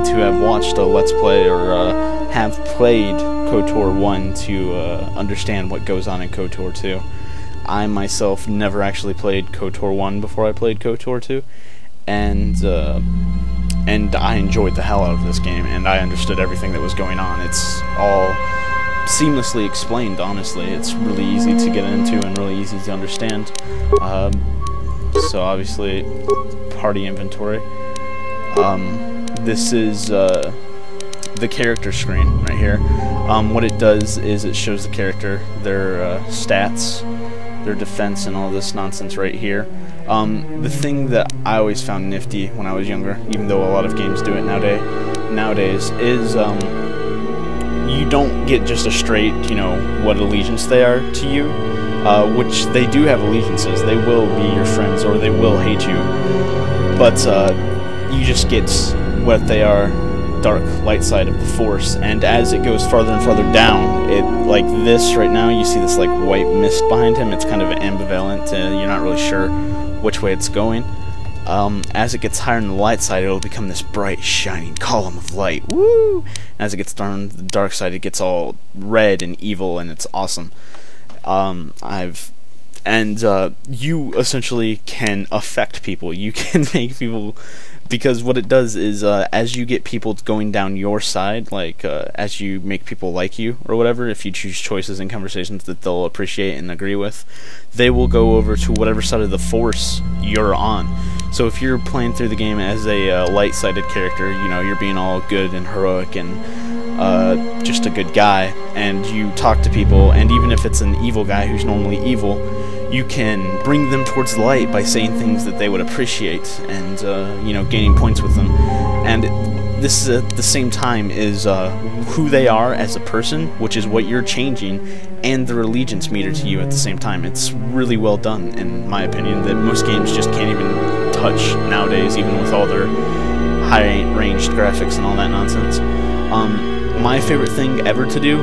need to have watched a Let's Play or have played KOTOR 1 to understand what goes on in KOTOR 2. I myself never actually played KOTOR 1 before I played KOTOR 2, and I enjoyed the hell out of this game, and I understood everything that was going on. It's all seamlessly explained, honestly. It's really easy to get into and really easy to understand. So obviously, party inventory. This is the character screen right here. What it does is it shows the character, their stats, their defense, and all this nonsense right here. The thing that I always found nifty when I was younger, even though a lot of games do it nowadays, is you don't get just a straight, what allegiance they are to you, which they do have allegiances. They will be your friends or they will hate you, but you just get what they are, dark, light side of the Force, and as it goes farther and farther down, like this right now, you see this like white mist behind him. It's kind of ambivalent, you're not really sure which way it's going. As it gets higher on the light side, it'll become this bright, shining column of light. Woo! As it gets down the dark side, it gets all red and evil, and it's awesome. You essentially can affect people. You can make people, because what it does is, as you get people going down your side, like, as you make people like you, or whatever, if you choose choices and conversations that they'll appreciate and agree with, they will go over to whatever side of the Force you're on. So if you're playing through the game as a light-sided character, you're being all good and heroic and just a good guy, and you talk to people, and even if it's an evil guy who's normally evil, you can bring them towards the light by saying things that they would appreciate and, gaining points with them. And this is at the same time is who they are as a person, which is what you're changing, and their allegiance meter to you at the same time. It's really well done, in my opinion, that most games just can't even touch nowadays, even with all their high-ranged graphics and all that nonsense. My favorite thing ever to do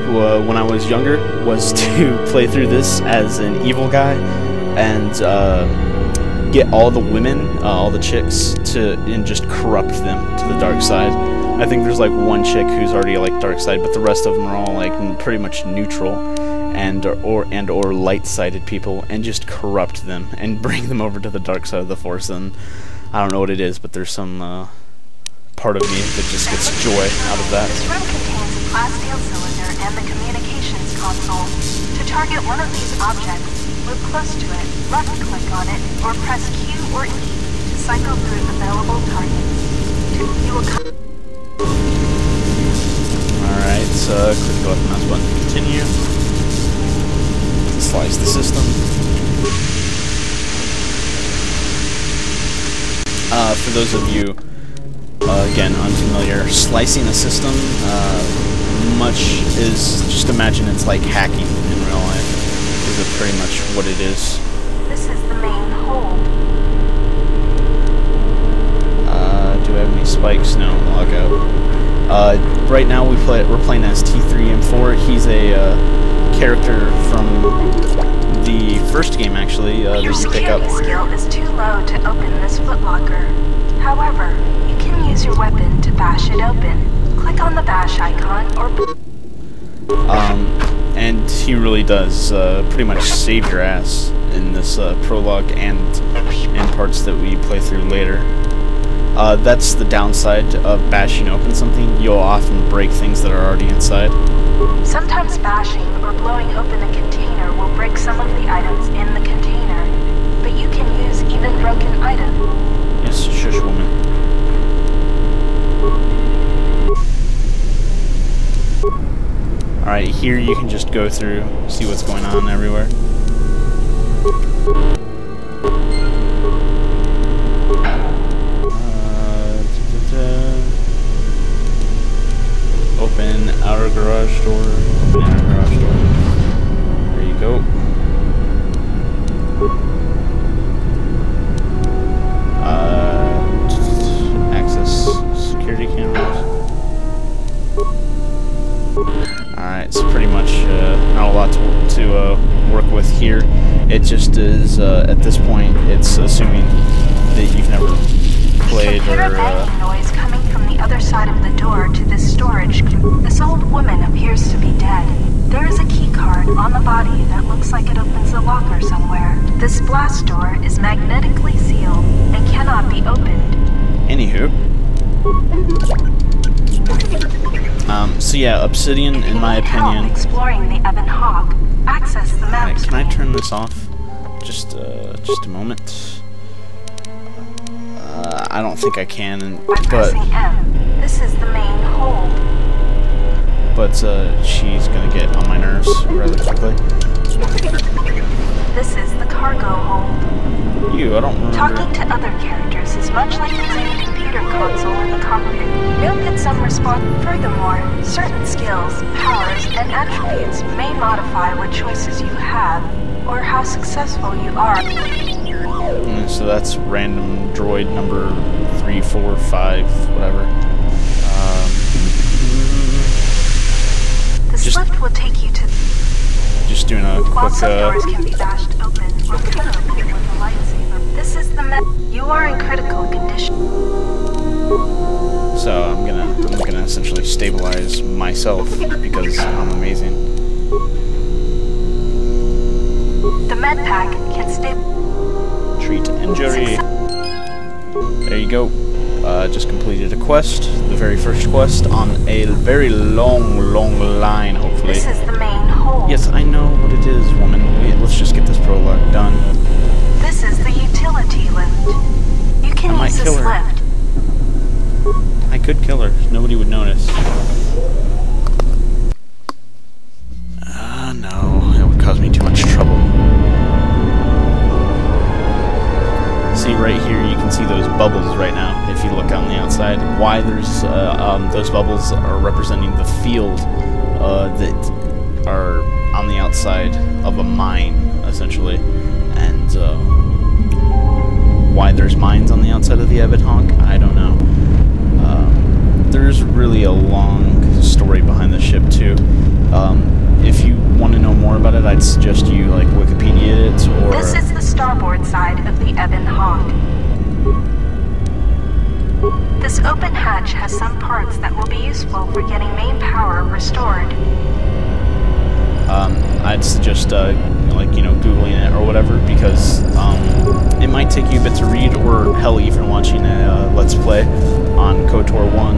when I was younger was to play through this as an evil guy and get all the women, all the chicks, and just corrupt them to the dark side. I think there's like one chick who's already like dark side, but the rest of them are all like pretty much neutral and or light-sided people, and just corrupt them and bring them over to the dark side of the Force. And I don't know what it is, but there's some part of me that just gets joy out of that. This room contains a glass steel cylinder and the communications console. To target one of these objects, move close to it, left-click on it, or press Q or E to cycle through available targets. You will come. Alright, so click the left mouse button to continue. Slice the system. For those of you again, unfamiliar, slicing a system, much is, just imagine it's like hacking in real life, is pretty much what it is. This is the main hold. Do I have any spikes? No, lockout. Right now we're playing as T3M4. He's a character from the first game, actually, that you pick up. Your security skill is too low to open this footlocker. However, you can use your weapon to bash it open. Click on the bash icon or... and he really does pretty much save your ass in this prologue and parts that we play through later. That's the downside of bashing open something. You'll often break things that are already inside. Sometimes bashing or blowing open a container will break some of the items in the container, but you can use even broken items. Yes, shush, woman. Alright, here you can just go through, see what's going on everywhere. Open outer garage door. Open inner garage door. There you go. Access security cameras. Alright, so pretty much not a lot to work with here. It just is, at this point, it's assuming that you've never played or... banging noise coming from the other side of the glass door is magnetically sealed and cannot be opened. Anywho. So yeah, Obsidian, in my opinion. Exploring the Ebon Hawk. Access the map. Can I turn this off? Just a moment. I don't think I can, By pressing M, this is the main hold. But she's gonna get on my nerves rather quickly. This is the cargo hold. I don't remember. Talking to other characters is much like using a computer console in the cockpit. You'll get some response. Furthermore, certain skills, powers, and attributes may modify what choices you have, or how successful you are. So that's random droid number 3, 4, 5, whatever. This lift will take you to. Just doing a While quick. some doors can be bashed open or cut open with a lightsaber. This is the You are in critical condition. So I'm gonna essentially stabilize myself because I'm amazing. The med pack can Treat injury. There you go. Just completed a quest, the very first quest on a very long line, hopefully. This is the main hold. Yes, I know what it is, woman. Let's just get this prologue done. This is the utility lift. You can use this lift. I could kill her. Nobody would notice. No. It would cause me too much trouble. See, right here, you can see those bubbles right now. If you look on the outside, why there's those bubbles are representing the field that are on the outside of a mine, essentially, and why there's mines on the outside of the Ebon Hawk, I don't know. There's really a long story behind the ship too. If you want to know more about it, I'd suggest you like Wikipedia it or. This is the starboard side of the Ebon Hawk. This open hatch has some parts that will be useful for getting main power restored. I'd suggest Googling it or whatever, because it might take you a bit to read, or hell, even watching a Let's Play on KOTOR 1,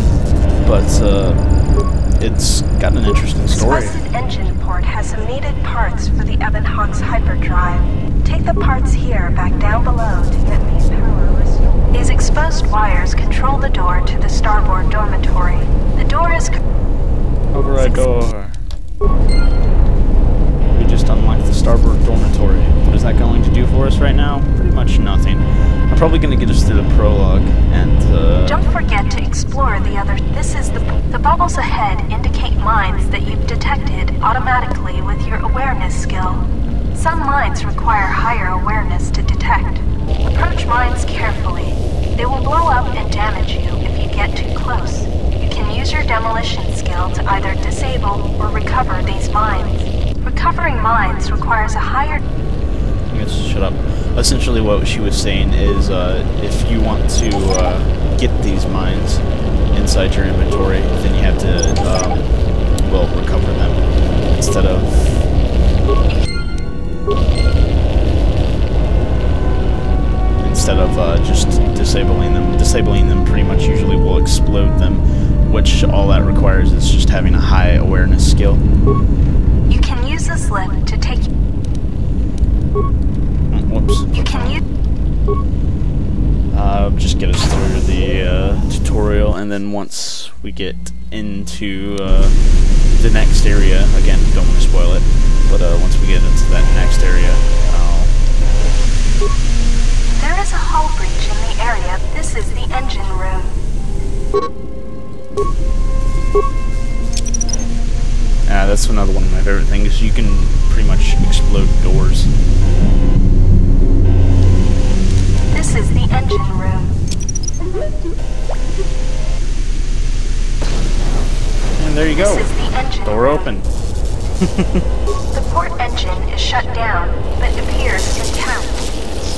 but it's got an interesting story. This busted engine port has some needed parts for the Ebon Hawk's hyperdrive. Take the parts here back down below to get main power restored. These exposed wires control the door to the starboard dormitory. The door is... Override door. We just unlocked the starboard dormitory. What is that going to do for us right now? Pretty much nothing. I'm probably going to get us through the prologue, and don't forget to explore the other... This is the bubbles ahead indicate mines that you've detected automatically with your awareness skill. Some mines require higher awareness to detect. Approach mines carefully. They will blow up and damage you if you get too close. You can use your demolition skill to either disable or recover these mines. Recovering mines requires a higher... Shut up. Essentially what she was saying is if you want to get these mines inside your inventory, then you have to, recover them instead of... just disabling them. Disabling them pretty much usually will explode them, which all that requires is just having a high awareness skill. You can use this lift to take... Whoops. You can use... Just get us through the tutorial, and then once we get into the next area, again, don't want to spoil it, but once we get into that next area, There is a hull breach in the area. This is the engine room. that's another one of my favorite things. You can pretty much explode doors. This is the engine room. And there you go. This is the engine Door room. open. The port engine is shut down, but appears intact.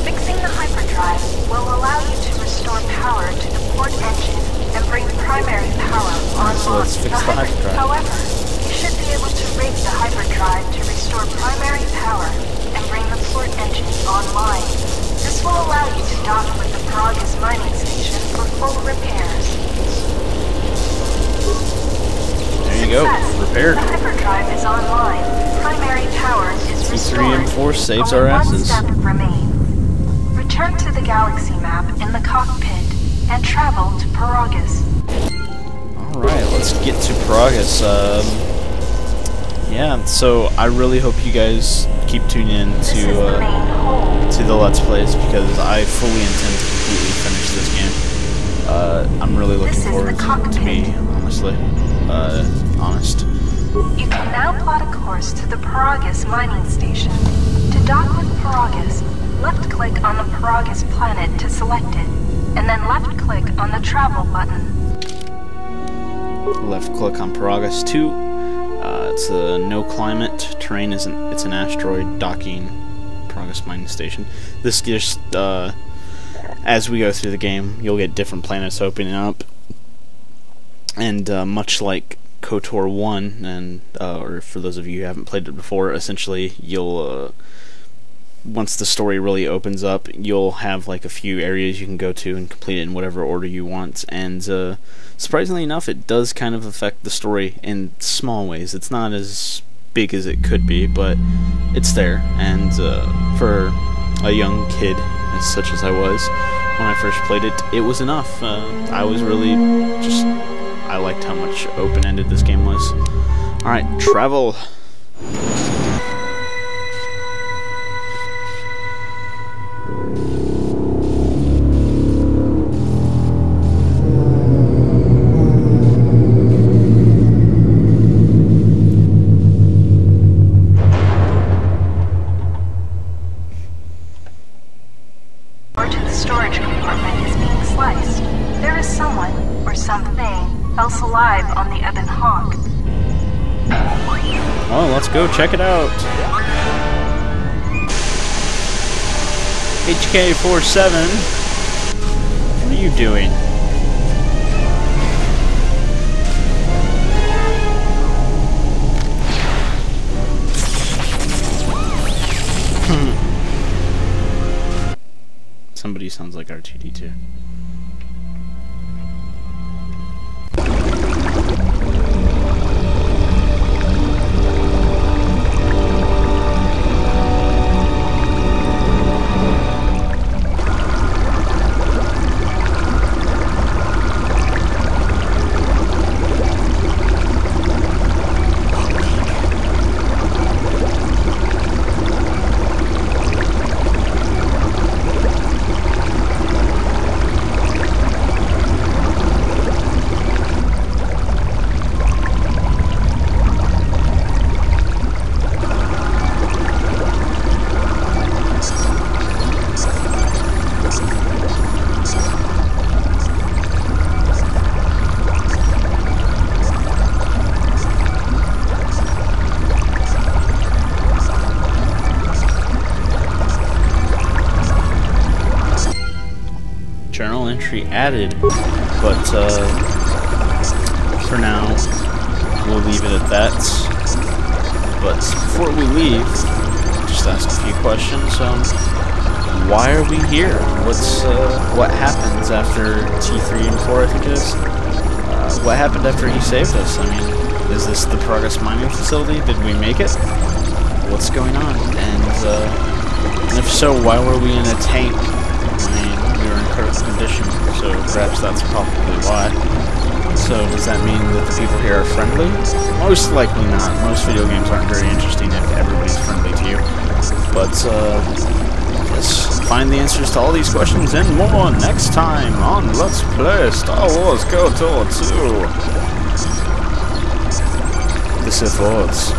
Fixing the hyperdrive will allow you to restore power to the port engine and bring primary power on. So let's fix the hyperdrive. However, you should be able to rig the hyperdrive to restore primary power and bring the port engines online. This will allow you to dock with the Paragus mining station for full repairs. There you go, repaired. The hyperdrive is online. Primary power is restored. T3 and 4 saves Only our one asses. step remains. Return to the galaxy map in the cockpit and travel to Paragus. Alright, let's get to Paragus. Yeah, so I really hope you guys keep tuning in This is the main hold. to the Let's Plays, because I fully intend to completely finish this game. I'm really looking This is forward the to cockpit. be honest. You can now plot a course to the Paragus mining station. To dock with Paragus, left-click on the Paragus planet to select it, and then left-click on the travel button. Left click on Paragus 2. It's a no climate terrain. It's an asteroid docking Paragus mining station. This just as we go through the game, you'll get different planets opening up, and much like KOTOR 1, and or for those of you who haven't played it before, essentially you'll once the story really opens up, you'll have like a few areas you can go to and complete it in whatever order you want, and surprisingly enough, it does kind of affect the story in small ways. It's not as big as it could be, but it's there, and for a young kid such as I was when I first played it, it was enough. I was really I liked how much open-ended this game was. Alright, travel. Door to the storage compartment is being sliced. There is someone, or something, else alive on the Ebon Hawk. Oh, let's go check it out. HK-47, what are you doing? Somebody sounds like R2-D2. Journal entry added, but for now we'll leave it at that. But before we leave, just ask a few questions. Why are we here? What happens after T3 and 4, I think it is? What happened after he saved us? I mean, is this the Paragus mining facility? Did we make it? What's going on? And if so, why were we in a tank? We were in critical condition, so perhaps that's probably why. So does that mean that the people here are friendly? Most likely not. Most video games aren't very interesting if everybody's friendly to you. But let's find the answers to all these questions and more next time on Let's Play Star Wars KOTOR 2. The Sith Lords.